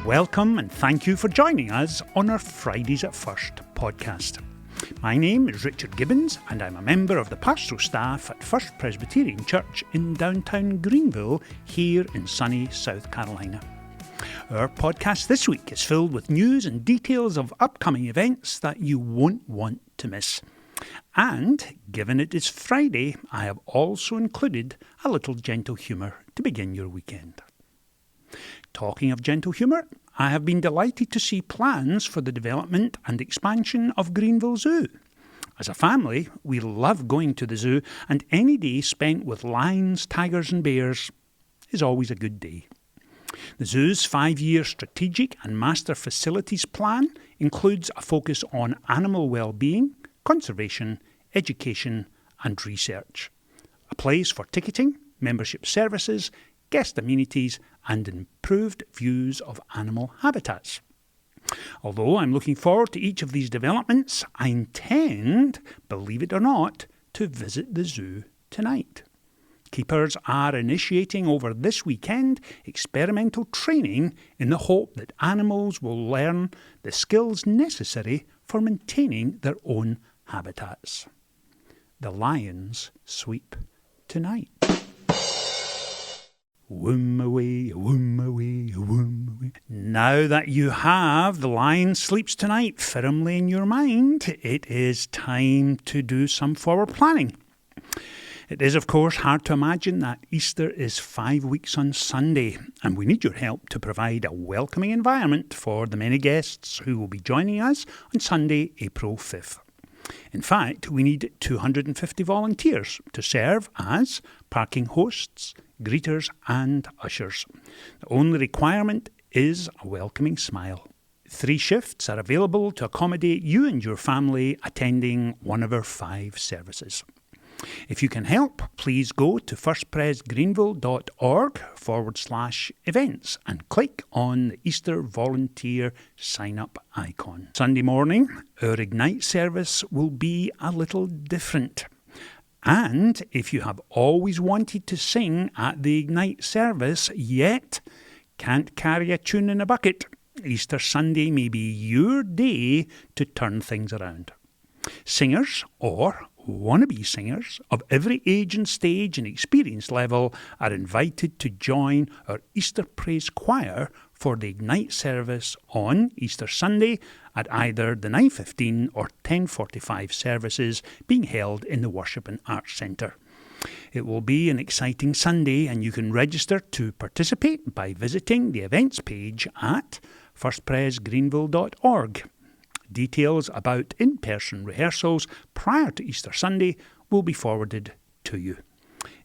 Welcome and thank you for joining us on our Fridays at First podcast. My name is Richard Gibbons and I'm a member of the pastoral staff at First Presbyterian Church in downtown Greenville here in sunny South Carolina. Our podcast this week is filled with news and details of upcoming events that you won't want to miss. And, given it is Friday, I have also included a little gentle humour to begin your weekend. Talking of gentle humour, I have been delighted to see plans for the development and expansion of Greenville Zoo. As a family, we love going to the zoo, and any day spent with lions, tigers and bears is always a good day. The zoo's 5-year strategic and master facilities plan includes a focus on animal well-being, conservation, education and research. A place for ticketing, membership services, guest amenities and improved views of animal habitats. Although I'm looking forward to each of these developments, I intend, believe it or not, to visit the zoo tonight. Keepers are initiating over this weekend experimental training in the hope that animals will learn the skills necessary for maintaining their own habitats. The lions sweep tonight. Woom away, woom away, woom away. Now that you have The Lion Sleeps Tonight firmly in your mind, it is time to do some forward planning. It is, of course, hard to imagine that Easter is 5 weeks on Sunday, and we need your help to provide a welcoming environment for the many guests who will be joining us on Sunday, April 5th. In fact, we need 250 volunteers to serve as parking hosts, greeters and ushers. The only requirement is a welcoming smile. 3 shifts are available to accommodate you and your family attending one of our 5 services. If you can help, please go to firstpresgreenville.org/events and click on the Easter Volunteer sign-up icon. Sunday morning, our Ignite service will be a little different. And if you have always wanted to sing at the Ignite service, yet can't carry a tune in a bucket, Easter Sunday may be your day to turn things around. Singers or wannabe singers of every age and stage and experience level are invited to join our Easter Praise Choir for the Ignite service on Easter Sunday at either the 9:15 or 10:45 services being held in the Worship and Arts Centre. It will be an exciting Sunday and you can register to participate by visiting the events page at firstpresgreenville.org. Details about in-person rehearsals prior to Easter Sunday will be forwarded to you.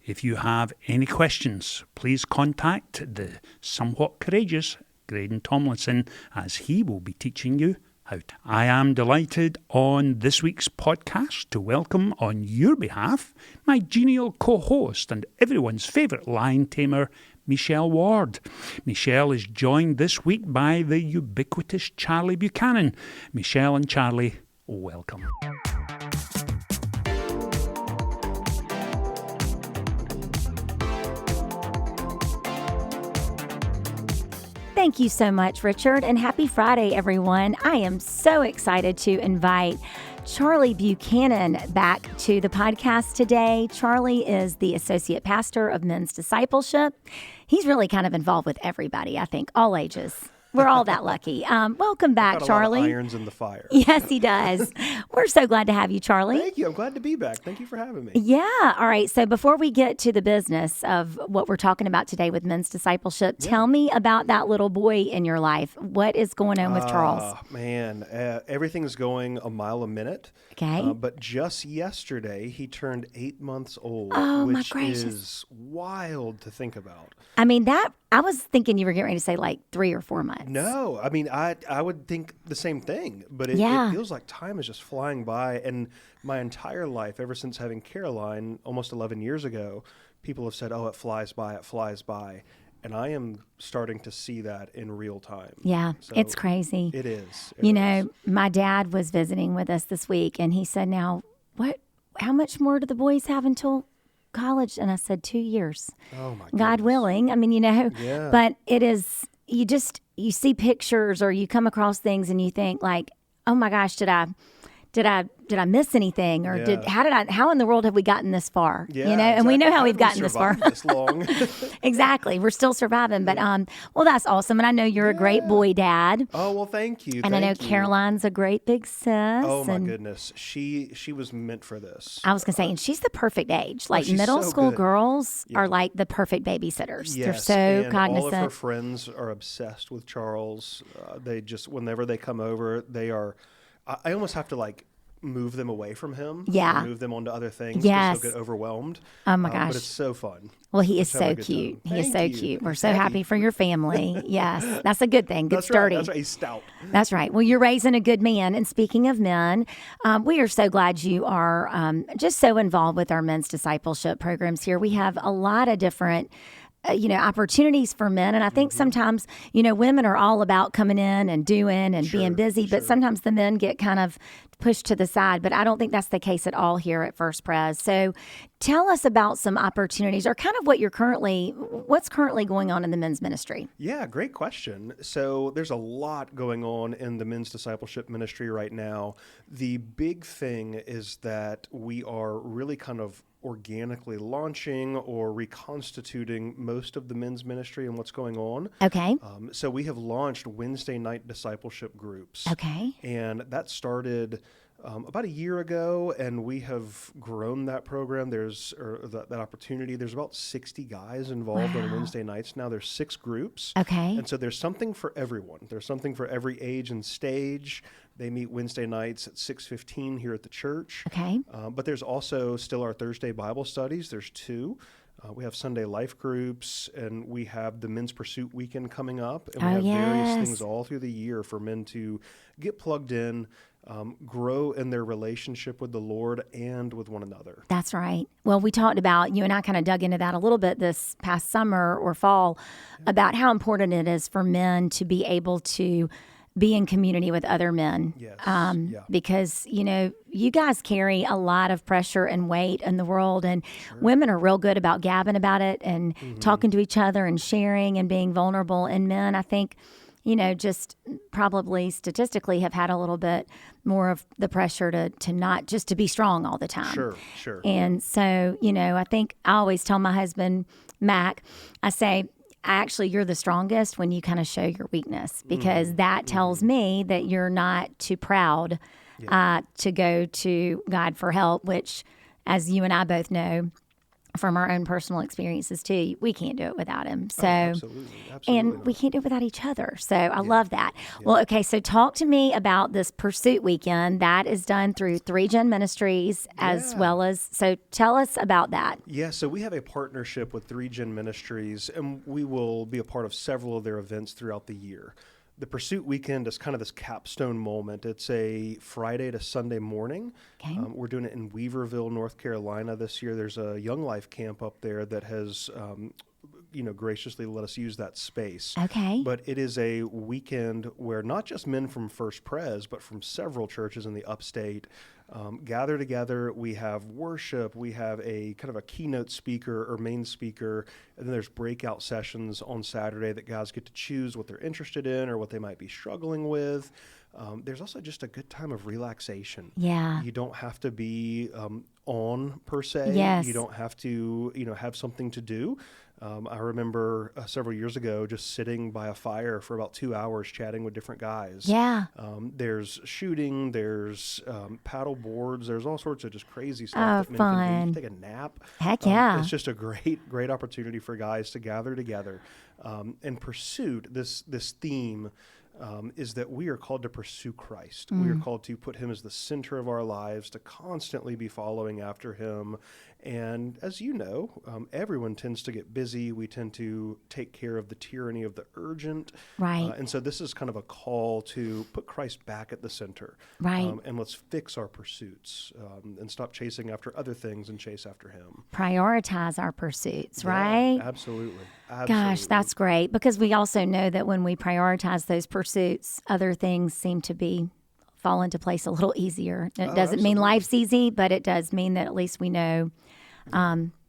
If you have any questions, please contact the somewhat courageous Graydon Tomlinson as he will be teaching you how to. I am delighted on this week's podcast to welcome on your behalf my genial co-host and everyone's favourite lion tamer, Michelle Ward. Michelle is joined this week by the ubiquitous Charlie Buchanan. Michelle and Charlie, welcome. Thank you so much, Richard, and happy Friday, everyone. I am so excited to invite Charlie Buchanan back to the podcast today. Charlie is the associate pastor of Men's Discipleship. He's really kind of involved with everybody, I think, all ages. We're all that lucky. Welcome back, got a Charlie. lot of irons in the fire. Yes, he does. We're so glad to have you, Charlie. Thank you. I'm glad to be back. Thank you for having me. Yeah. All right. So before we get to the business of what we're talking about today with Men's Discipleship, tell me about that little boy in your life. What is going on with Charles? Man, everything's going a mile a minute. Okay. But just yesterday, he turned 8 months old, Oh, my which gracious. is wild to think about. I mean, I was thinking you were getting ready to say like 3 or 4 months. No, I mean, I would think the same thing, but it feels like time is just flying by. And my entire life, ever since having Caroline almost 11 years ago, people have said, oh, it flies by, it flies by. And I am starting to see that in real time. Yeah, So it's crazy. It is. You know, my dad was visiting with us this week, and he said, now, how much more do the boys have until college? And I said, 2 years. Oh, my God goodness. willing. I mean, Yeah. but it is, you you see pictures or you come across things and you think like, oh my gosh, did I miss anything, or how in the world have we gotten this far? Yeah, and exactly. we know how we've we gotten this far. This long? Exactly. We're still surviving, but well, that's awesome. And I know you're a great boy dad. Oh, well, thank you. And I know Caroline's a great big sis. Oh my goodness. She was meant for this. I was going to say, and she's the perfect age. Like middle school girls are like the perfect babysitters. Yes, They're so and cognizant. all of her friends are obsessed with Charles. They just, whenever they come over, they are, I almost have to like move them away from him. Yeah. Move them onto other things. Yes. Because he'll get overwhelmed. Oh my gosh. But it's so fun. Well, he is so cute. He is so cute. We're so happy for your family. Yes. That's a good thing. Good sturdy. That's right. He's stout. That's right. Well, you're raising a good man. And speaking of men, we are so glad you are just so involved with our men's discipleship programs here. We have a lot of different opportunities for men. And I think sometimes, women are all about coming in and doing and being busy, but sometimes the men get kind of pushed to the side. But I don't think that's the case at all here at First Pres. So tell us about some opportunities or kind of what's currently going on in the men's ministry. Yeah, great question. So there's a lot going on in the men's discipleship ministry right now. The big thing is that we are really kind of organically launching or reconstituting most of the men's ministry and what's going on. Okay. So we have launched Wednesday night discipleship groups. Okay. And that started about a year ago, and we have grown that program. That opportunity. There's about 60 guys involved on Wednesday nights now. There's 6 groups. Okay. And so there's something for everyone. There's something for every age and stage. They meet Wednesday nights at 6:15 here at the church. Okay. But there's also still our Thursday Bible studies. There's 2. We have Sunday life groups, and we have the Men's Pursuit Weekend coming up. And we have various things all through the year for men to get plugged in, grow in their relationship with the Lord and with one another. That's right. Well, we talked about, you and I kind of dug into that a little bit this past summer or fall, about how important it is for men to be able to be in community with other men. Yes. Because, you guys carry a lot of pressure and weight in the world, and women are real good about gabbing about it and talking to each other and sharing and being vulnerable. And men, I think, just probably statistically have had a little bit more of the pressure to not just to be strong all the time. Sure. And so, I think I always tell my husband, Mac, I say, actually, you're the strongest when you kind of show your weakness, because that tells me that you're not too proud to go to God for help, which, as you and I both know from our own personal experiences too, we can't do it without him. So, absolutely and we can't do it without each other. So I love that. Yeah. Well, okay. So talk to me about this Pursuit Weekend that is done through 3 Gen Ministries as well as, so tell us about that. Yeah. So we have a partnership with 3 Gen Ministries, and we will be a part of several of their events throughout the year. The Pursuit Weekend is kind of this capstone moment. It's a Friday to Sunday morning. Okay. We're doing it in Weaverville, North Carolina this year. There's a Young Life camp up there that has, graciously let us use that space. Okay. But it is a weekend where not just men from First Pres, but from several churches in the upstate gather together. We have worship. We have a kind of a keynote speaker or main speaker. And then there's breakout sessions on Saturday that guys get to choose what they're interested in or what they might be struggling with. There's also just a good time of relaxation. Yeah. You don't have to be on per se. Yes. You don't have to, have something to do. I remember several years ago just sitting by a fire for about 2 hours chatting with different guys. Yeah. There's shooting, there's paddle boards, there's all sorts of just crazy stuff that men fun. can do. You can take a nap. Heck yeah. It's just a great opportunity for guys to gather together. And Pursuit, this theme, is that we are called to pursue Christ. We are called to put him as the center of our lives, to constantly be following after him. And as you know, everyone tends to get busy. We tend to take care of the tyranny of the urgent. Right. And so this is kind of a call to put Christ back at the center. Right. And let's fix our pursuits and stop chasing after other things and chase after him. Prioritize our pursuits, right? Absolutely. Gosh, that's great, because we also know that when we prioritize those pursuits, other things seem to fall into place a little easier. It doesn't mean life's easy, but it does mean that at least we know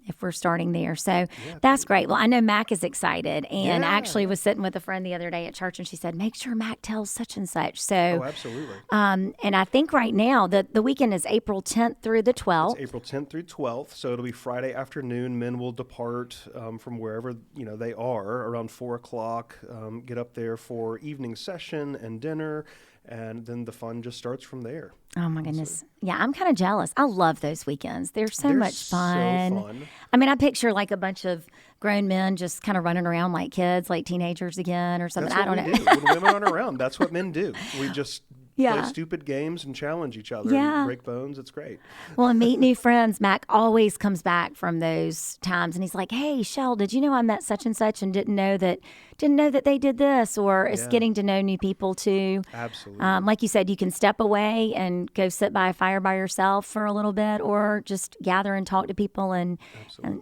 if we're starting there. So that's great. Well, I know Mac is excited, and I actually was sitting with a friend the other day at church, and she said, make sure Mac tells such and such. So, absolutely. And I think right now the weekend is April 10th through the 12th. It's April 10th through 12th, so it'll be Friday afternoon. Men will depart from wherever they are around 4 o'clock, get up there for evening session and dinner, and then the fun just starts from there. Oh, my goodness. Yeah, I'm kind of jealous. I love those weekends. They're so much fun. So fun. I mean, I picture like a bunch of grown men just kind of running around like kids, like teenagers again or something. That's what I don't we know. do. When women aren't around, that's what men do. We just play stupid games and challenge each other and break bones. It's great. Well, and meet new friends. Mac always comes back from those times, and he's like, "Hey, Shell, did you know I met such and such and didn't know that they did this?" Or it's getting to know new people too. Absolutely. Like you said, you can step away and go sit by a fire by yourself for a little bit, or just gather and talk to people, and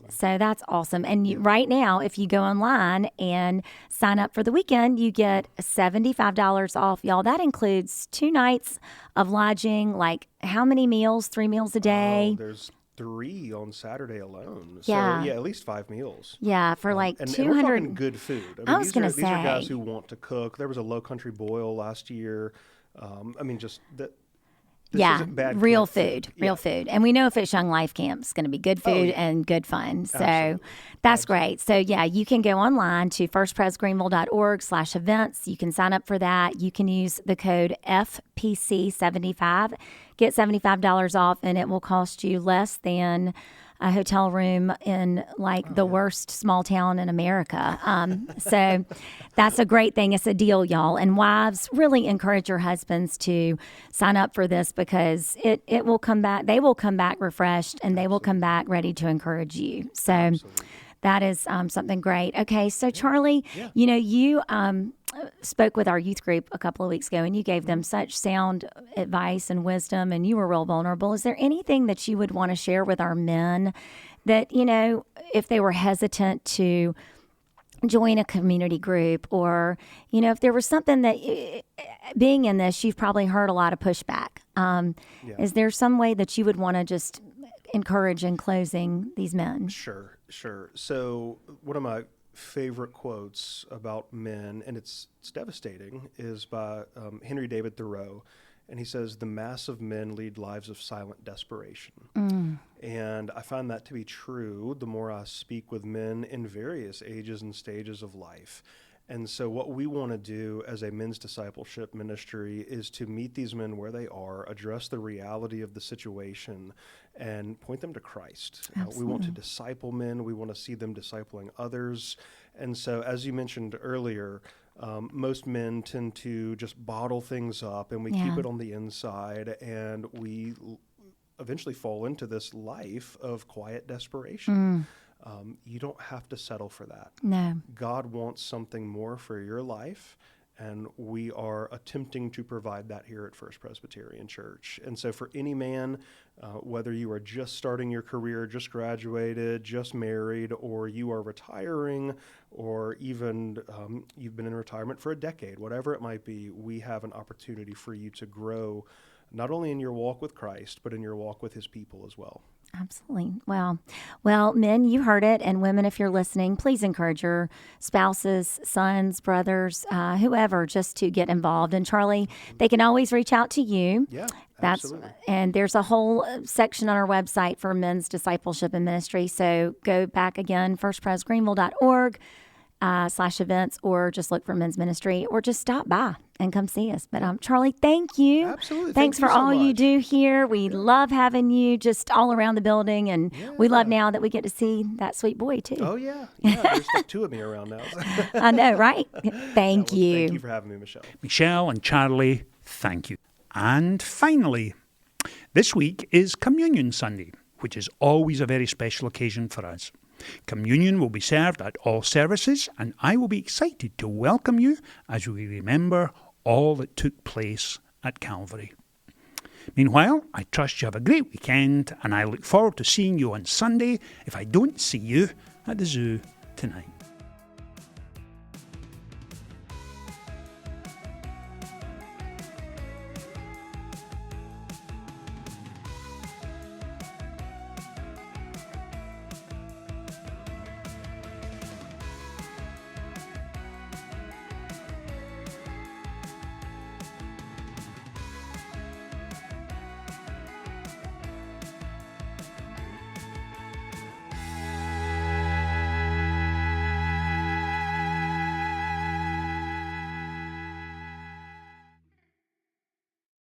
so that's awesome. And right now, if you go online and sign up for the weekend, you get $75 off, y'all. That includes 2 nights of lodging. Like how many meals? 3 meals a day. There's 3 on Saturday alone. So, Yeah. at least 5 meals. Yeah, for like and 200. we're talking good food. I was going to These are guys say. who want to cook. There was a Low Country Boil last year. Just that. This isn't bad real camp food, real food. And we know if it's Young Life Camp, it's going to be good food and good fun. So Absolutely. that's great. So you can go online to firstpresgreenville.org/events. You can sign up for that. You can use the code FPC75, get $75 off, and it will cost you less than a hotel room in the worst small town in America. So that's a great thing. It's a deal, y'all. And wives, really encourage your husbands to sign up for this, because it will come back. They will come back refreshed, and they will come back ready to encourage you. So that is something great. Okay, so Charlie, you spoke with our youth group a couple of weeks ago, and you gave them such sound advice and wisdom, and you were real vulnerable. Is there anything that you would want to share with our men that, if they were hesitant to join a community group, or, if there was something that, being in this, you've probably heard a lot of pushback. Is there some way that you would want to just encourage in closing these men? Sure. So one of my favorite quotes about men, and it's devastating, is by Henry David Thoreau. And he says, "The mass of men lead lives of silent desperation." And I find that to be true the more I speak with men in various ages and stages of life. And so what we want to do as a men's discipleship ministry is to meet these men where they are, address the reality of the situation, and point them to Christ. We want to disciple men. We want to see them discipling others. And so, as you mentioned earlier, most men tend to just bottle things up, and we keep it on the inside, and we eventually fall into this life of quiet desperation. You don't have to settle for that. No. God wants something more for your life, and we are attempting to provide that here at First Presbyterian Church. And so for any man, whether you are just starting your career, just graduated, just married, or you are retiring, or even you've been in retirement for a decade, whatever it might be, we have an opportunity for you to grow not only in your walk with Christ, but in your walk with his people as well. Absolutely. Well, men, you heard it. And women, if you're listening, please encourage your spouses, sons, brothers, whoever, just to get involved. And Charlie, they can always reach out to you. Yeah, absolutely. And there's a whole section on our website for men's discipleship and ministry. So go back again, firstpresgreenville.org /events, or just look for men's ministry, or just stop by and come see us. But Charlie, thank you. Absolutely. Thanks for all you do here. We love having you just all around the building, and we love now that we get to see that sweet boy too. Oh yeah. There's like 2 of me around now. I know, right? Thank you. Thank you for having me, Michelle. Michelle and Charlie, thank you. And finally, this week is Communion Sunday, which is always a very special occasion for us. Communion will be served at all services, and I will be excited to welcome you as we remember all that took place at Calvary. Meanwhile, I trust you have a great weekend, and I look forward to seeing you on Sunday if I don't see you at the zoo tonight.